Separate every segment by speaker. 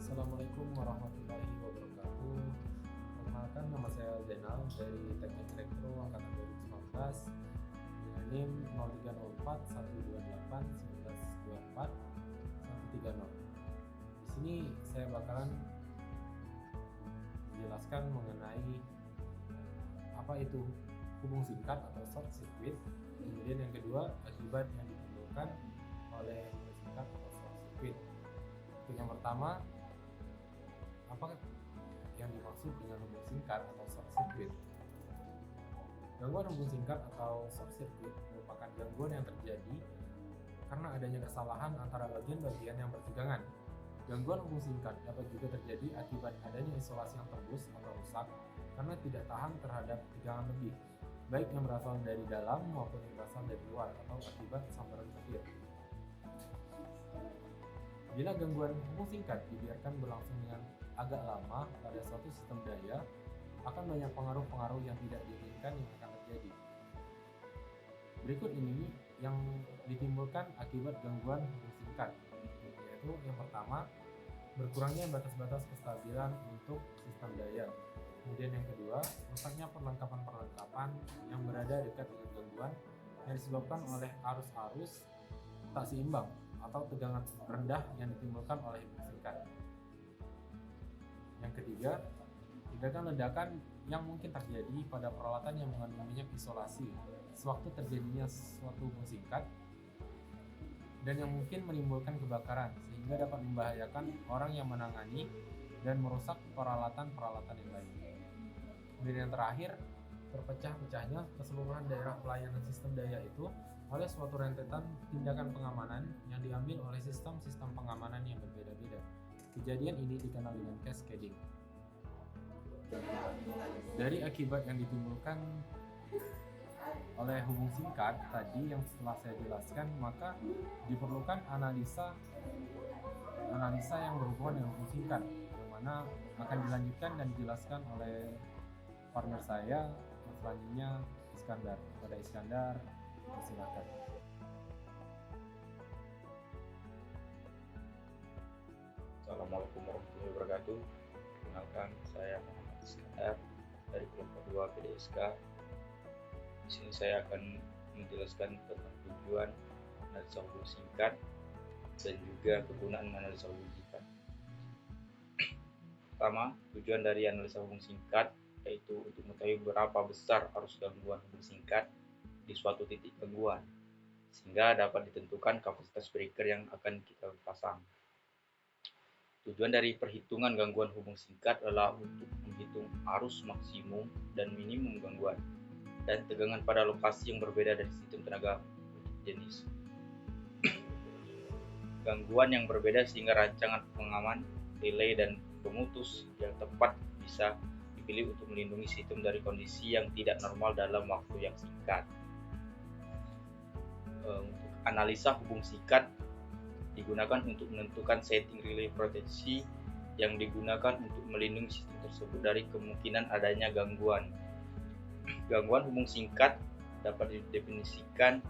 Speaker 1: Assalamualaikum warahmatullahi wabarakatuh. Perkenalkan, nama saya Zainal dari Teknik Elektro Angkatan 2019 dengan NIM 0304 128 1924 130. Di sini saya bakalan menjelaskan mengenai apa itu hubung singkat atau short circuit. Kemudian yang kedua, akibat yang ditimbulkan oleh hubung singkat atau short circuit. Untuk yang pertama, apa yang dimaksud dengan hubung singkat atau short circuit? Gangguan hubung singkat atau short circuit merupakan gangguan yang terjadi karena adanya kesalahan antara bagian-bagian yang bertegangan. Gangguan hubung singkat dapat juga terjadi akibat adanya isolasi yang tembus atau rusak karena tidak tahan terhadap tegangan lebih, baik yang berasal dari dalam maupun yang berasal dari luar atau akibat sambaran petir. Bila gangguan hubung singkat dibiarkan berlangsung dengan agak lama pada suatu sistem daya, akan banyak pengaruh-pengaruh yang tidak diinginkan yang akan terjadi. Berikut ini yang ditimbulkan akibat gangguan hubung singkat, yaitu yang pertama, berkurangnya batas-batas kestabilan untuk sistem daya. Kemudian yang kedua, rusaknya perlengkapan-perlengkapan yang berada dekat dengan gangguan yang disebabkan oleh arus-arus tak seimbang atau tegangan rendah yang ditimbulkan oleh hubung singkat. Yang ketiga, ledakan-ledakan yang mungkin terjadi pada peralatan yang mengandung minyak isolasi sewaktu terjadinya suatu hubung singkat dan yang mungkin menimbulkan kebakaran sehingga dapat membahayakan orang yang menangani dan merusak peralatan-peralatan yang lain. Kemudian yang terakhir, terpecah-pecahnya keseluruhan daerah pelayanan sistem daya itu oleh suatu rentetan tindakan pengamanan yang diambil oleh sistem-sistem pengamanan yang berbeda-beda. Kejadian ini dikenal dengan cascading. Dari akibat yang ditimbulkan oleh hubung singkat tadi yang setelah saya jelaskan, maka diperlukan analisa yang berhubungan dengan hubung singkat, yang mana akan dilanjutkan dan dijelaskan oleh partner saya selanjutnya, Iskandar. Pada Iskandar, silakan.
Speaker 2: Assalamualaikum warahmatullahi wabarakatuh. Perkenalkan, saya Muhammad Iskandar dari kelompok 2 PDSK. Di sini saya akan menjelaskan tentang tujuan analisa hubung singkat dan juga kegunaan analisa hubung singkat. Pertama, tujuan dari analisa hubung singkat yaitu untuk mengetahui berapa besar arus gangguan hubung singkat di suatu titik gangguan, sehingga dapat ditentukan kapasitas breaker yang akan kita pasang. Tujuan dari perhitungan gangguan hubung singkat adalah untuk menghitung arus maksimum dan minimum gangguan dan tegangan pada lokasi yang berbeda dari sistem tenaga jenis gangguan yang berbeda, sehingga rancangan pengaman, relay, dan pemutus yang tepat bisa dipilih untuk melindungi sistem dari kondisi yang tidak normal dalam waktu yang singkat. Untuk analisa hubung singkat digunakan untuk menentukan setting relay proteksi yang digunakan untuk melindungi sistem tersebut dari kemungkinan adanya gangguan. Gangguan hubung singkat dapat didefinisikan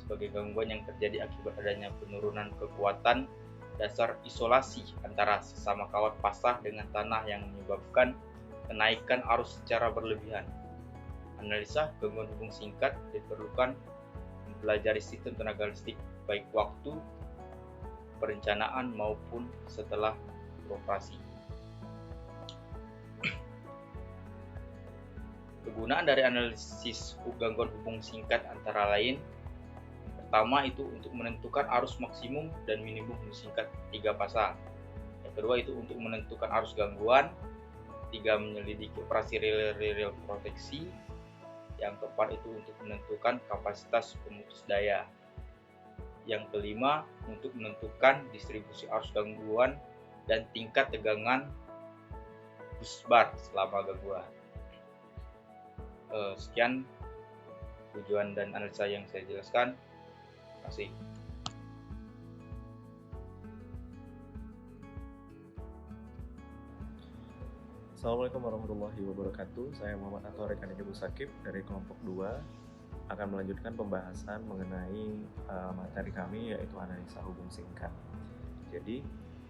Speaker 2: sebagai gangguan yang terjadi akibat adanya penurunan kekuatan dasar isolasi antara sesama kawat pasah dengan tanah yang menyebabkan kenaikan arus secara berlebihan. Analisa gangguan hubung singkat diperlukan mempelajari sistem tenaga listrik baik waktu perencanaan maupun setelah beroperasi. Kegunaan dari analisis gangguan hubung singkat antara lain, pertama itu untuk menentukan arus maksimum dan minimum hubung singkat 3 pasang. Yang kedua itu untuk menentukan arus gangguan. 3, menyelidiki operasi relay proteksi. Yang keempat itu untuk menentukan kapasitas pemutus daya. Yang kelima untuk menentukan distribusi arus gangguan dan tingkat tegangan busbar selama gangguan. Sekian tujuan dan analisa yang saya jelaskan. Terima kasih.
Speaker 3: Assalamualaikum warahmatullahi wabarakatuh. Saya Muhammad Anto Rekan Ibu Sakib dari kelompok 2 akan melanjutkan pembahasan mengenai materi kami, yaitu analisa hubung singkat. Jadi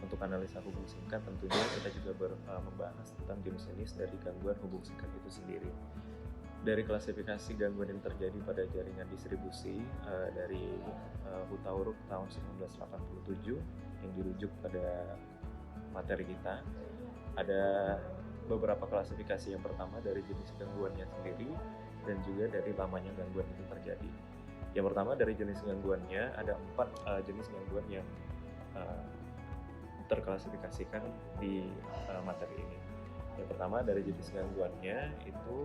Speaker 3: Untuk analisa hubung singkat tentunya kita juga membahas tentang jenis-jenis dari gangguan hubung singkat itu sendiri. Dari klasifikasi gangguan yang terjadi pada jaringan distribusi dari Hutauruk tahun 1987 yang dirujuk pada materi kita, ada beberapa klasifikasi. Yang pertama dari jenis gangguannya sendiri dan juga dari lamanya gangguan itu terjadi. Yang pertama dari jenis gangguannya, ada 4 jenis gangguan yang terklasifikasikan di materi ini. Yang pertama dari jenis gangguannya itu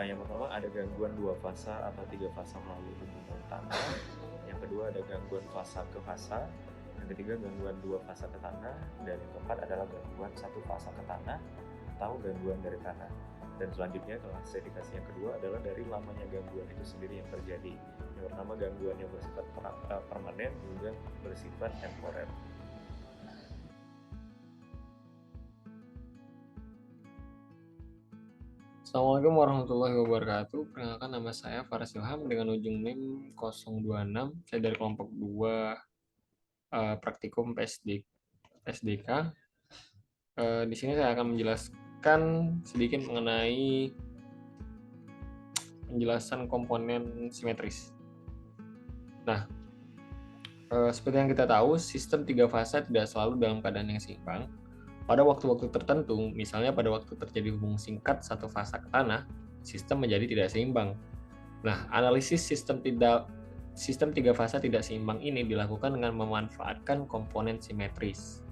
Speaker 3: yang pertama ada gangguan 2 fasa atau 3 fasa melalui hubungan tanah. Yang kedua ada gangguan fasa ke fasa. Yang ketiga gangguan 2 fasa ke tanah. Dan yang keempat adalah gangguan 1 fasa ke tanah atau gangguan dari tanah. Dan selanjutnya klasifikasi yang kedua adalah dari lamanya gangguan itu sendiri yang terjadi. Yang pertama gangguan yang bersifat permanen juga bersifat temporer.
Speaker 4: Assalamualaikum warahmatullahi wabarakatuh. Perkenalkan, nama saya Faras Ilham dengan ujung NIM 026. Saya dari kelompok 2 praktikum PSDK. Di sini saya akan menjelaskan sedikit mengenai penjelasan komponen simetris. Nah, seperti yang kita tahu, sistem 3 fasa tidak selalu dalam keadaan yang seimbang. Pada waktu-waktu tertentu, misalnya pada waktu terjadi hubung singkat 1 fasa ke tanah, sistem menjadi tidak seimbang. Nah, analisis sistem 3 fasa tidak seimbang ini dilakukan dengan memanfaatkan komponen simetris.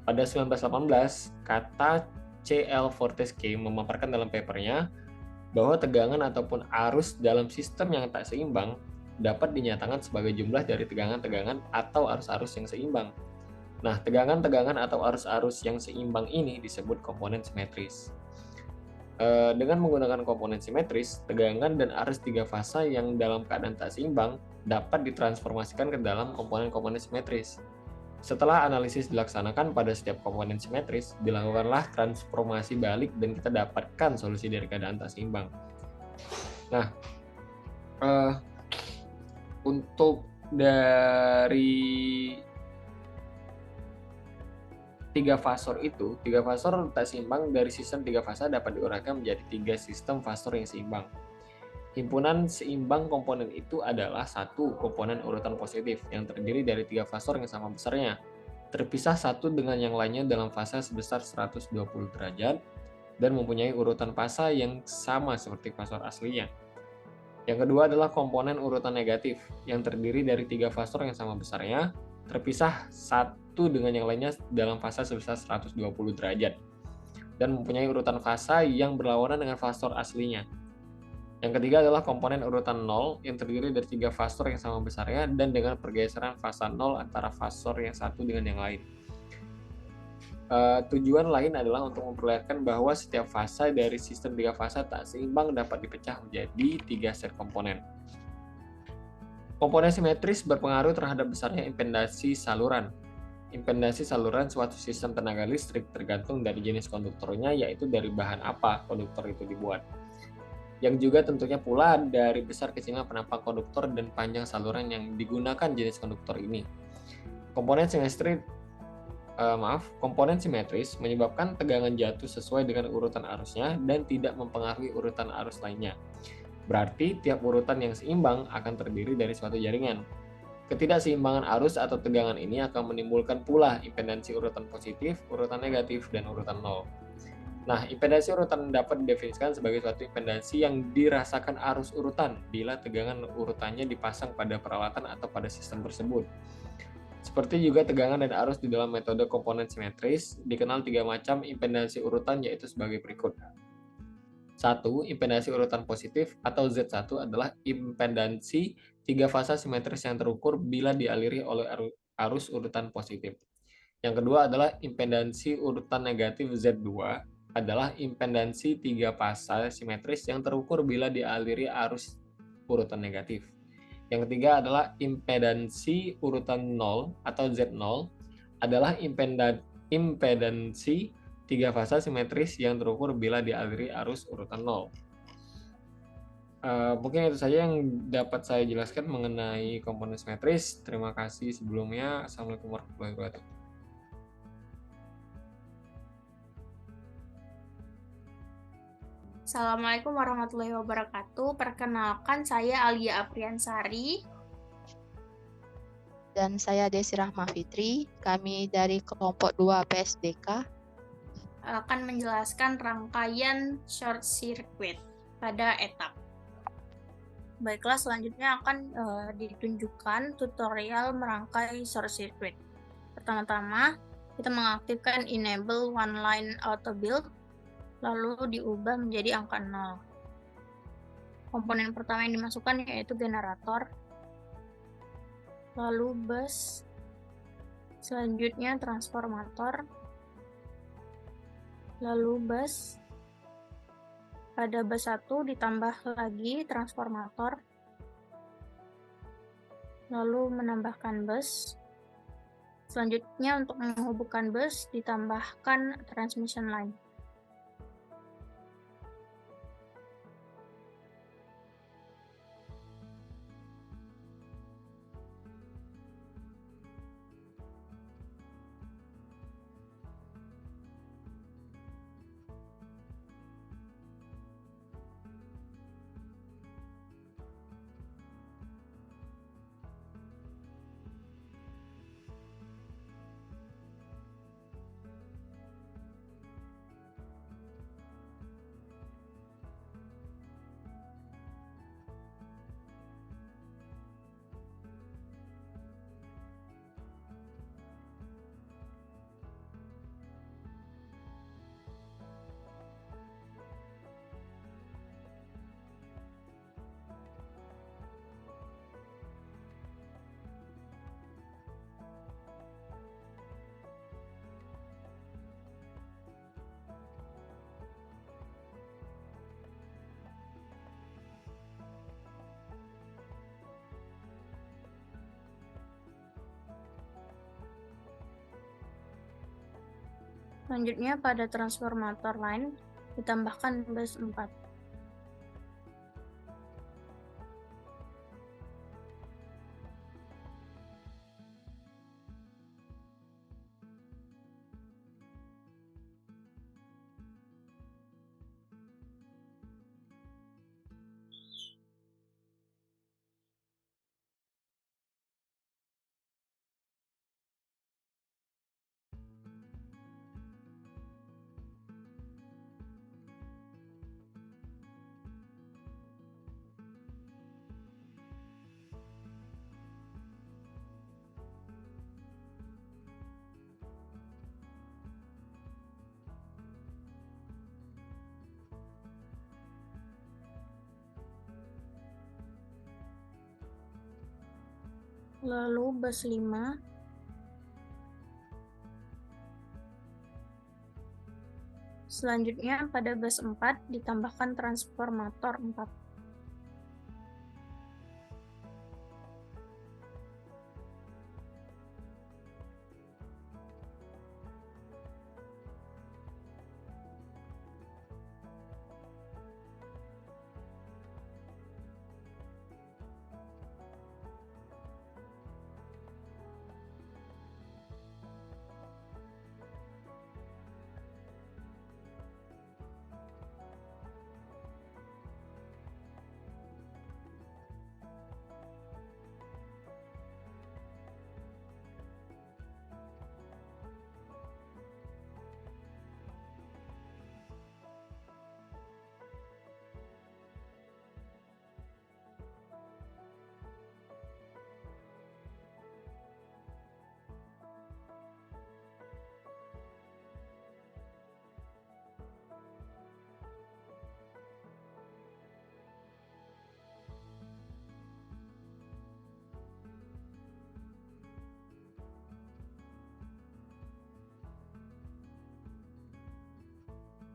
Speaker 4: Pada 1918, kata C.L. Fortescue memaparkan dalam papernya bahwa tegangan ataupun arus dalam sistem yang tak seimbang dapat dinyatakan sebagai jumlah dari tegangan-tegangan atau arus-arus yang seimbang. Nah, tegangan-tegangan atau arus-arus yang seimbang ini disebut komponen simetris. Dengan menggunakan komponen simetris, tegangan dan arus 3 fasa yang dalam keadaan tak seimbang dapat ditransformasikan ke dalam komponen-komponen simetris. Setelah analisis dilaksanakan pada setiap komponen simetris, dilakukanlah transformasi balik dan kita dapatkan solusi dari keadaan tak seimbang. Nah, untuk dari 3 fasor itu, 3 fasor tak seimbang dari sistem 3 fasa dapat diuraikan menjadi 3 sistem fasor yang seimbang. Himpunan seimbang komponen itu adalah 1 komponen urutan positif yang terdiri dari 3 fasor yang sama besarnya, terpisah satu dengan yang lainnya dalam fasa sebesar 120 derajat dan mempunyai urutan fasa yang sama seperti fasor aslinya. Yang kedua adalah komponen urutan negatif yang terdiri dari 3 fasor yang sama besarnya, terpisah satu dengan yang lainnya dalam fasa sebesar 120 derajat dan mempunyai urutan fasa yang berlawanan dengan fasor aslinya. Yang ketiga adalah komponen urutan 0 yang terdiri dari 3 fasor yang sama besarnya dan dengan pergeseran fasa 0 antara fasor yang satu dengan yang lain. Tujuan lain adalah untuk memperlihatkan bahwa setiap fasa dari sistem 3 fasa tak seimbang dapat dipecah menjadi 3 set komponen. Komponen simetris berpengaruh terhadap besarnya impedasi saluran. Impedasi saluran suatu sistem tenaga listrik tergantung dari jenis konduktornya, yaitu dari bahan apa konduktor itu dibuat. Yang juga tentunya pula dari besar kecilnya penampang konduktor dan panjang saluran yang digunakan jenis konduktor ini. Komponen simetris menyebabkan tegangan jatuh sesuai dengan urutan arusnya dan tidak mempengaruhi urutan arus lainnya. Berarti tiap urutan yang seimbang akan terdiri dari suatu jaringan. Ketidakseimbangan arus atau tegangan ini akan menimbulkan pula impedansi urutan positif, urutan negatif, dan urutan 0. Nah, impedansi urutan dapat didefinisikan sebagai suatu impedansi yang dirasakan arus urutan bila tegangan urutannya dipasang pada peralatan atau pada sistem tersebut. Seperti juga tegangan dan arus di dalam metode komponen simetris, dikenal 3 macam impedansi urutan, yaitu sebagai berikut. 1. Impedansi urutan positif atau Z1 adalah impedansi 3 fasa simetris yang terukur bila dialiri oleh arus urutan positif. Yang kedua adalah impedansi urutan negatif Z2 adalah impedansi 3 fasa simetris yang terukur bila dialiri arus urutan negatif. Yang ketiga adalah impedansi urutan 0 atau Z0 adalah impedansi 3 fasa simetris yang terukur bila dialiri arus urutan 0. Mungkin itu saja yang dapat saya jelaskan mengenai komponen simetris. Terima kasih sebelumnya. Assalamualaikum warahmatullahi wabarakatuh.
Speaker 5: Assalamualaikum warahmatullahi wabarakatuh. Perkenalkan, saya Alia Apriansari.
Speaker 6: Dan saya Desi Rahma Fitri. Kami dari kelompok 2 PSDK
Speaker 5: Akan menjelaskan rangkaian short circuit pada etap. Baiklah, selanjutnya akan ditunjukkan tutorial merangkai short circuit. Pertama-tama, kita mengaktifkan enable one line auto build, lalu diubah menjadi angka 0. Komponen pertama yang dimasukkan yaitu generator, lalu bus, selanjutnya transformator, lalu bus. Pada bus 1 ditambah lagi transformator, lalu menambahkan bus. Selanjutnya untuk menghubungkan bus ditambahkan transmission line. Selanjutnya pada transformator line ditambahkan bus 4. Lalu bus 5, selanjutnya pada bus 4 ditambahkan transformator 4.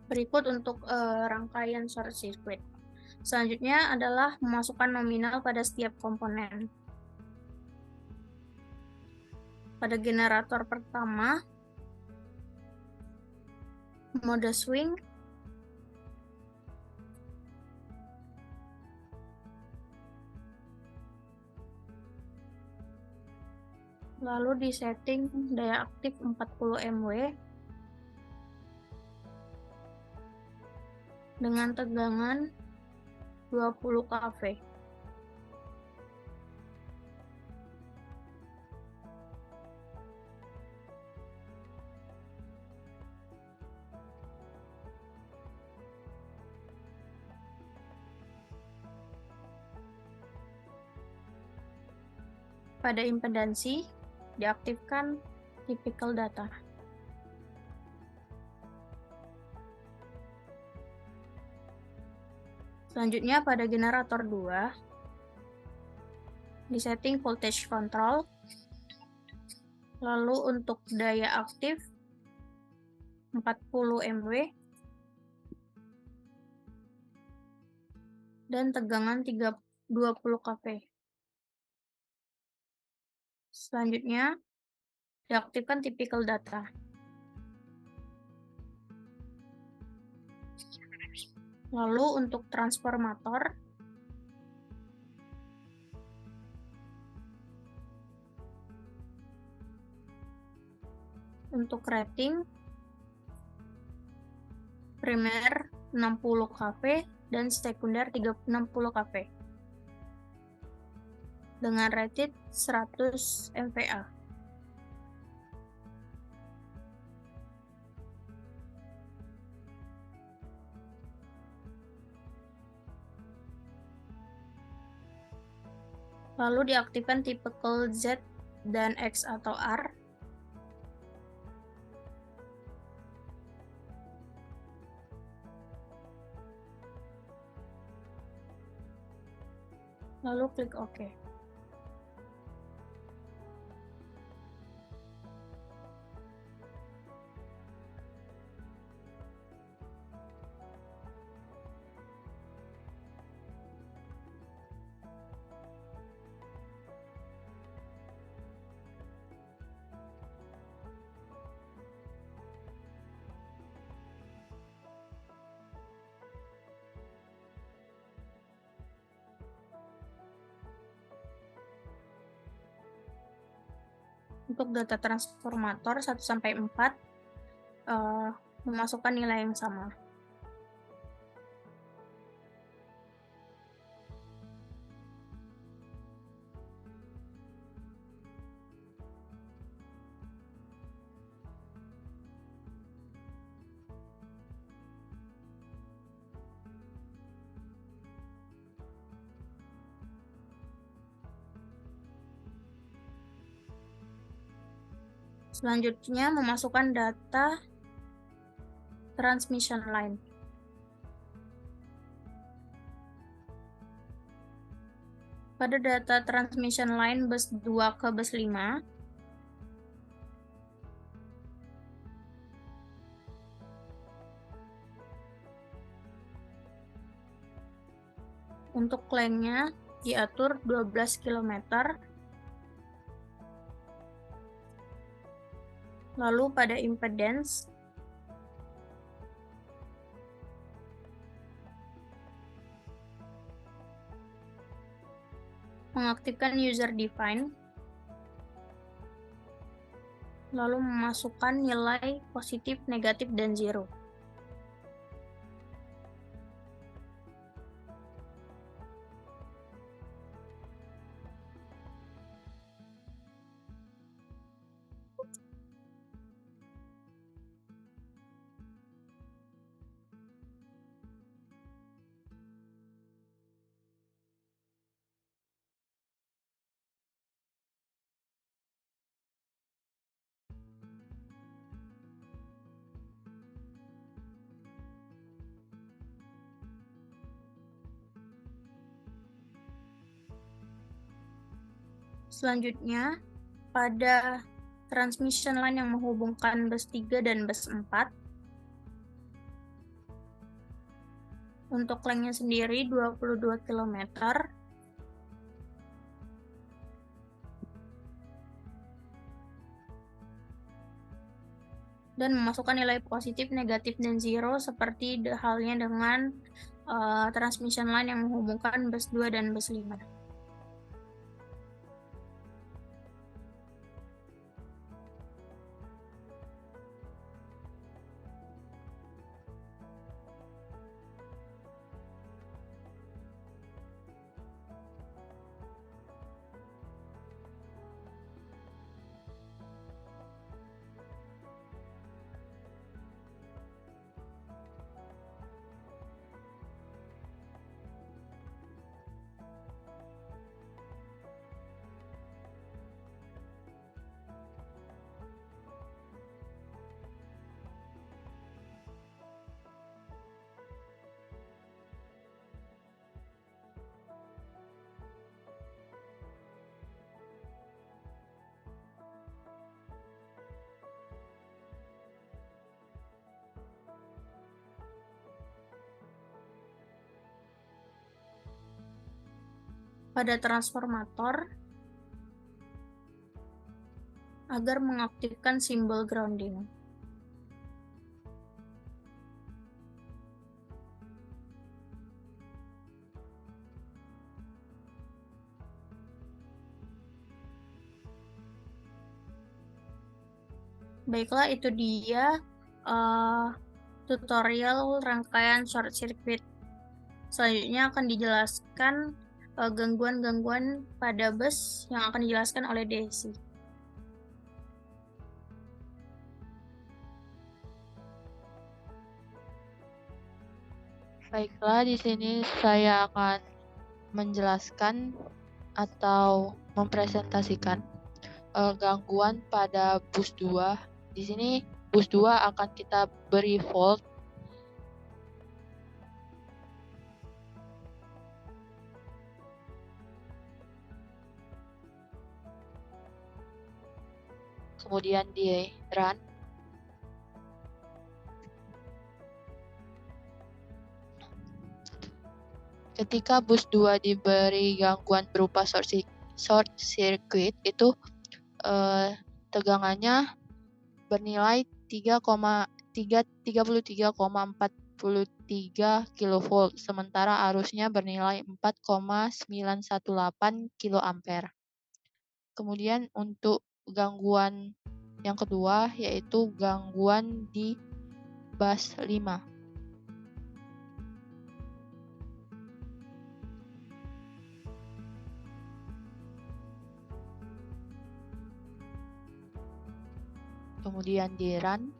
Speaker 5: Berikut untuk rangkaian short circuit. Selanjutnya adalah memasukkan nominal pada setiap komponen. Pada generator pertama, mode swing, lalu disetting daya aktif 40 mW, dengan tegangan 20 kV. Pada impedansi, diaktifkan typical data. Selanjutnya pada generator 2, disetting voltage control, lalu untuk daya aktif 40 mW, dan tegangan 20 kV. Selanjutnya, diaktifkan typical data. Lalu untuk transformator, untuk rating, primer 60 kV dan sekunder 60 kV. Dengan rated 100 MVA. Lalu diaktifkan typical Z dan X atau R. Lalu klik OK. Untuk data transformator 1-4 memasukkan nilai yang sama. Selanjutnya, memasukkan data transmission line. Pada data transmission line bus 2 ke bus 5, untuk lengthnya diatur 12 km. Lalu pada impedance, mengaktifkan user define, lalu memasukkan nilai positif, negatif, dan zero. Selanjutnya, pada transmission line yang menghubungkan bus 3 dan bus 4, untuk lengthnya sendiri 22 km, dan memasukkan nilai positif, negatif, dan zero seperti halnya dengan transmission line yang menghubungkan bus 2 dan bus 5. pada transformator agar mengaktifkan simbol grounding. Baiklah, itu dia tutorial rangkaian short circuit. Selanjutnya akan dijelaskan gangguan-gangguan pada bus yang akan dijelaskan oleh Desi.
Speaker 6: Baiklah, di sini saya akan menjelaskan atau mempresentasikan gangguan pada bus 2. Di sini bus 2 akan kita beri volt kemudian di run. Ketika bus 2 diberi gangguan berupa short circuit, itu tegangannya bernilai 33,43 kV, sementara arusnya bernilai 4,918 kA. Kemudian untuk gangguan yang kedua yaitu gangguan di bus 5. Kemudian di run.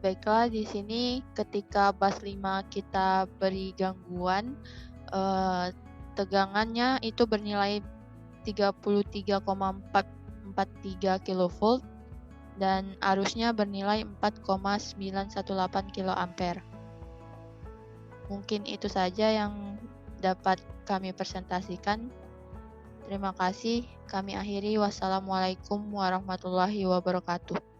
Speaker 6: Baiklah, di sini ketika bus 5 kita beri gangguan, tegangannya itu bernilai 33,443 kV dan arusnya bernilai 4,918 kA. Mungkin itu saja yang dapat kami presentasikan. Terima kasih. Kami akhiri. Wassalamualaikum warahmatullahi wabarakatuh.